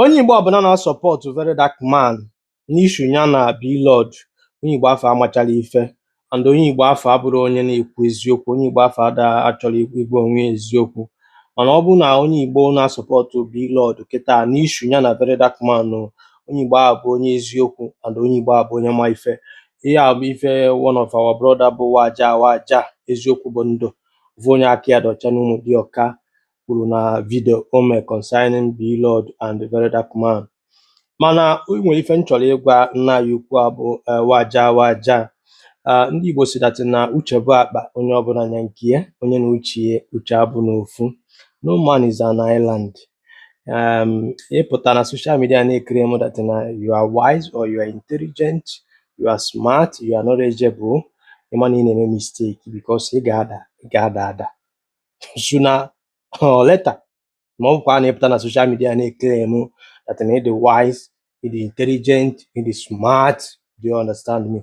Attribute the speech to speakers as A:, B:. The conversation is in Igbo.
A: onye Igbo ọbụla na-asọpọtụ Verydarkblackman n'ishu ya na Blord, onye Igbo afọ amachala ife, and onye Igbo afọ abụrụ onye na-ekwu eziokwu, onye Igbo afọ achọrọ igwe onwe eziokwu. Mana ọ bụrụ na onye Igbo na-asọpọtụ Blord kịta n'ishu ya na Verydarkblackman, onye Igbo ahụ bụ onye eziokwu and onye Igbo ahụ bụ onye ma ife. Ihe a bụ ife one of our brother bụ waja eziokwu bụ ndụ bụ onye aka ya dọcha n'ụmụ dị ọka kwuru na video o mee concerning Blord and Verydarkblackman. Mana nwere ife nchọrọ ịgwa nna ya ukwu a bụ waja ndị Igbo si dat na uche bụ akpa, onye ọbụla nya nke ya, onye na uche abụ n'ofu. No man is an island. Ịpụta na social media na-ekiri m that na you are wise or you are intelligent, you are smart, you are knowledgeable, ịma na ị na-eme mistake because ị ga-ada sooner or later. Ma ọ bụkwa na ịpụta na social media na-ekiri m that na ị dị wise, ị dị intelligent, ị dị smart. Do you understand me?